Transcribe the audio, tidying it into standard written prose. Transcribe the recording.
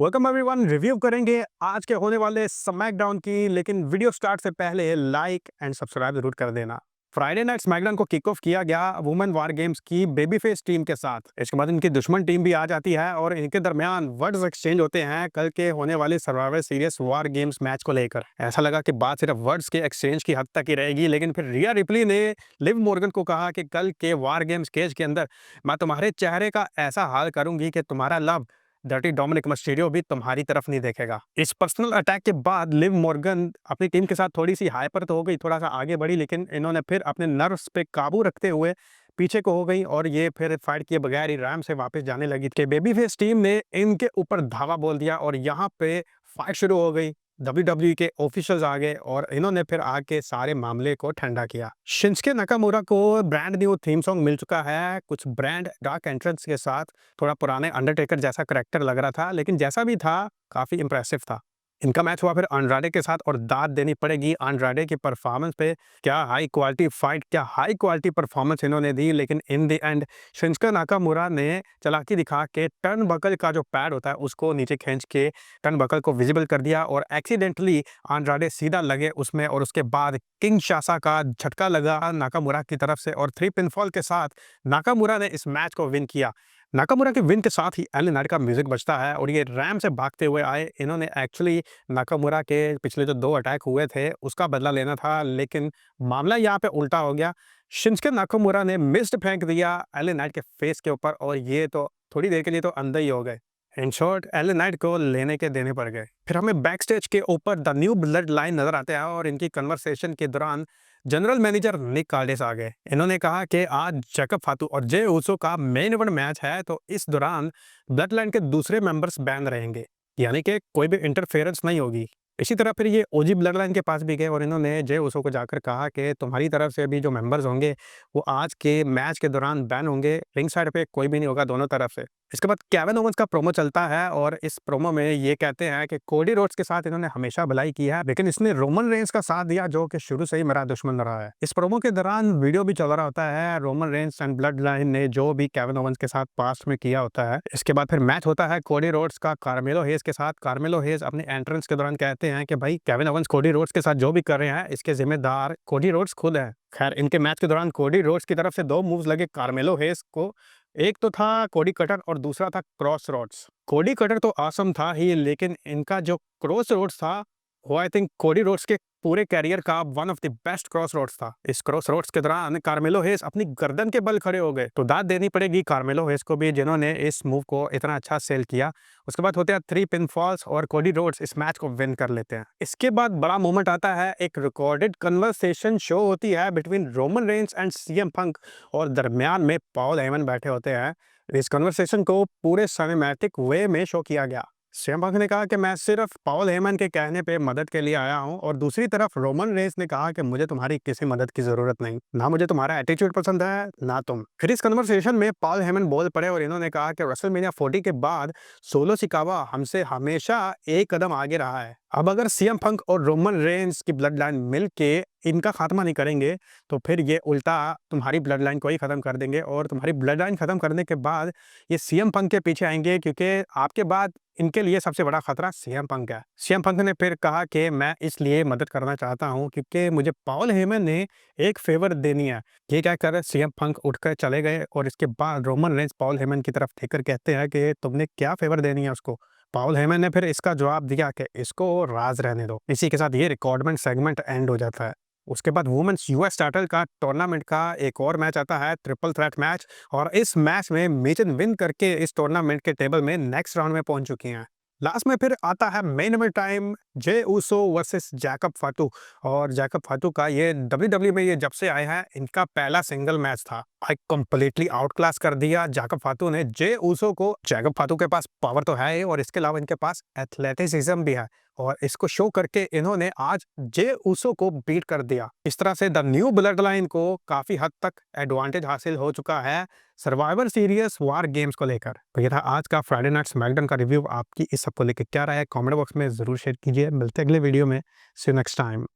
Welcome everyone. Review करेंगे आज के होने वाले स्मैकडाउन की, लेकिन वीडियो स्टार्ट से पहले लाइक एंड सब्सक्राइब जरूर कर देना। फ्राइडे नाइट स्मैकडाउन को किक ऑफ किया गया वुमेन वार गेम्स की बेबी फेस टीम के साथ। इसके बाद इनकी दुश्मन टीम भी आ जाती है और इनके दरमियान वर्ड्स एक्सचेंज होते हैं कल के होने वाले सर्वाइवर सीरीज वार गेम्स मैच को लेकर। ऐसा लगा कि बात सिर्फ वर्ड्स के एक्सचेंज की हद तक ही रहेगी, लेकिन फिर रिया रिप्ली ने लिव मॉर्गन को कहा कि कल के वार गेम्स केज के अंदर मैं तुम्हारे चेहरे का ऐसा हाल करूंगी कि तुम्हारा लव डर्टी डोमिनिक मस्टीरियो भी तुम्हारी तरफ नहीं देखेगा। इस पर्सनल अटैक के बाद लिव मॉर्गन अपनी टीम के साथ थोड़ी सी हाइपर तो हो गई, थोड़ा सा आगे बढ़ी, लेकिन इन्होंने फिर अपने नर्व्स पे काबू रखते हुए पीछे को हो गई और ये फिर फाइट किए बगैर ही रैम से वापस जाने लगी कि बेबी फेस टीम ने इनके ऊपर धावा बोल दिया और यहाँ पे फाइट शुरू हो गई। WWE के ऑफिशियल्स आ गए और इन्होंने फिर आके सारे मामले को ठंडा किया। शिंसुके नाकामुरा को ब्रांड न्यू थीम सॉन्ग मिल चुका है, कुछ ब्रांड डार्क एंट्रेंस के साथ। थोड़ा पुराने अंडरटेकर जैसा करैक्टर लग रहा था, लेकिन जैसा भी था काफी इंप्रेसिव था। इनका मैच हुआ फिर अंड्राडे के साथ और दाद देनी पड़ेगी अंड्राडे की परफॉर्मेंस पे। क्या हाई क्वालिटी फाइट, क्या हाई क्वालिटी परफॉर्मेंस इन्होंने दी, लेकिन in the end Shinsuke Nakamura ने चालाकी दिखा के टर्न बकल का जो पैड होता है उसको नीचे खींच के टर्न बकल को विजिबल कर दिया और एक्सीडेंटली अंड्राडे सीधा लगे उसमें और उसके बाद किंग शासा का झटका लगा नाकामुरा की तरफ से और 3 पिनफॉल के साथ नाकामुरा ने इस मैच को विन किया। नाकामुरा के विन के साथ ही एल नाइट का म्यूजिक बजता है और ये रैम से भागते हुए आए। इन्होंने एक्चुअली नाकामुरा के पिछले जो 2 अटैक हुए थे उसका बदला लेना था, लेकिन मामला यहाँ पे उल्टा हो गया। शिंसुके नाकामुरा ने मिस्ड फेंक दिया एल नाइट के फेस के ऊपर और ये तो थोड़ी देर के लिए तो अंदर ही हो गए। इन शॉर्ट एल नाइट को लेने के देने पड़ गए। फिर हमें बैक स्टेज के ऊपर द न्यू ब्लड लाइन नजर आते हैं और इनकी कन्वर्सेशन के दौरान जनरल मैनेजर निक कार्डिस आ गए। इन्होंने कहा कि आज जैकब फातू और जे ऊसो का मेन इवेंट मैच है, तो इस दौरान ब्लड लाइन के दूसरे मेंबर्स बैन रहेंगे, यानी कि कोई भी इंटरफेरेंस नहीं होगी। इसी तरह फिर ये ओजी ब्लड लाइन के पास भी गए और इन्होंने जे ऊसो को जाकर कहा कि तुम्हारी तरफ से भी जो मेंबर्स होंगे वो आज के मैच के दौरान बैन होंगे, रिंग साइड पे कोई भी नहीं होगा दोनों तरफ से। इसके बाद केविन ओवेंस का प्रोमो चलता है और इस प्रोमो में ये कहते हैं कि कोडी रोड्स के साथ इन्होंने हमेशा भलाई की है, लेकिन इसने रोमन रेंस का साथ दिया जो कि शुरू से ही मेरा दुश्मन रहा है। इस प्रोमो के दौरान वीडियो भी चल रहा होता है Roman Reigns and blood line ने जो भी केविन ओवेंस के साथ पास्ट में किया होता है। इसके बाद फिर मैच होता है कोडी रोड्स का कार्मेलो हेज के साथ। कार्मेलो हेज अपने एंट्रेंस के दौरान कहते हैं कि भाई केविन ओवेंस कोडी रोड्स के साथ जो भी कर रहे हैं इसके जिम्मेदार कोडी रोड्स खुद है। खैर इनके मैच के दौरान कोडी रोड्स की तरफ से 2 मूव्स लगे कार्मेलो हेज को। एक तो था कोडी कटर और दूसरा था क्रॉस रोड्स। कोडी कटर तो आसम था ही, लेकिन इनका जो क्रॉस रोड्स था वो आई थिंक कोडी रोड्स के पूरे कैरियर का one of the best crossroads था। इस क्रॉस रोड्स के दौरान कार्मेलो हेज अपनी गर्दन के बल खड़े हो गए, तो दाद देनी पड़ेगी कार्मेलो हेज को भी जिन्होंने इस मूव को इतना अच्छा सेल किया। उसके बाद होते हैं 3 पिन फॉल्स और कोडी रोड्स इस मैच को विन कर लेते हैं। इसके बाद बड़ा मोमेंट आता है, एक रिकॉर्डेड कन्वर्सेशन शो होती है between Roman Reigns and CM Punk और दरमियान में पॉल हेमन बैठे होते हैं। इस कन्वर्सेशन को पूरे सिनेमैटिक वे में शो किया गया। सीएम पंक ने कहा कि मैं सिर्फ पॉल हेमन के कहने पे मदद के लिए आया हूं और दूसरी तरफ रोमन रेंस ने कहा कि मुझे तुम्हारी किसी मदद की जरूरत नहीं, ना मुझे तुम्हारा एटीट्यूड पसंद है ना तुम। फिर इस कन्वर्सेशन में पॉल हेमन बोल पड़े और इन्होंने कहा कि रेसलमेनिया 40 के बाद सोलो सिकावा हमसे हमेशा एक कदम आगे रहा है। अब अगर सीएम पंक और रोमन रेंस की ब्लड लाइन मिलके इनका खात्मा नहीं करेंगे तो फिर ये उल्टा तुम्हारी ब्लड लाइन को ही खत्म कर देंगे और तुम्हारी ब्लड लाइन खत्म करने के बाद ये सीएम पंक के पीछे आएंगे, क्योंकि आपके बाद इनके लिए सबसे बड़ा खतरा सीएम पंक है। सीएम पंक ने फिर कहा कि मैं इसलिए मदद करना चाहता हूं क्योंकि मुझे पॉल हेमन ने एक फेवर देनी है। ये क्या कर सीएम पंक उठकर चले गए और इसके बाद रोमन रेंस पॉल हेमन की तरफ देखकर कहते हैं कि तुमने क्या फेवर देनी है उसको। पॉल हेमन ने फिर इसका जवाब दिया कि इसको राज रहने दो। इसी के साथ ये रिकॉर्डमेंट सेगमेंट एंड हो जाता है। उसके बाद वुमेन्स यूएस टाइटल का टूर्नामेंट का एक और मैच आता है, ट्रिपल थ्रेट मैच, और इस मैच में मिचन विन करके इस टूर्नामेंट के टेबल में नेक्स्ट राउंड में पहुंच चुकी हैं। लास्ट में फिर आता है main event time, Jey Uso versus Jacob फातू। और जैकब फातू का ये WWE में ये जब से आए हैं इनका पहला सिंगल मैच था। आई कंप्लीटली आउट क्लास कर दिया जैकब फातू ने जे ऊसो को। जैकब फातू के पास पावर तो है ही और इसके अलावा इनके पास एथलेटिसिज्म भी है और इसको शो करके इन्होंने आज जे ऊसो को बीट कर दिया। इस तरह से द न्यू ब्लड लाइन को काफी हद तक एडवांटेज हासिल हो चुका है सर्वाइवर सीरीज वार गेम्स को लेकर। तो ये था आज का फ्राइडे नाइट स्मैकडाउन का रिव्यू। आपकी इस सब को लेकर क्या राय है कमेंट बॉक्स में जरूर शेयर कीजिए। मिलते हैं अगले वीडियो में। सी यू नेक्स्ट टाइम।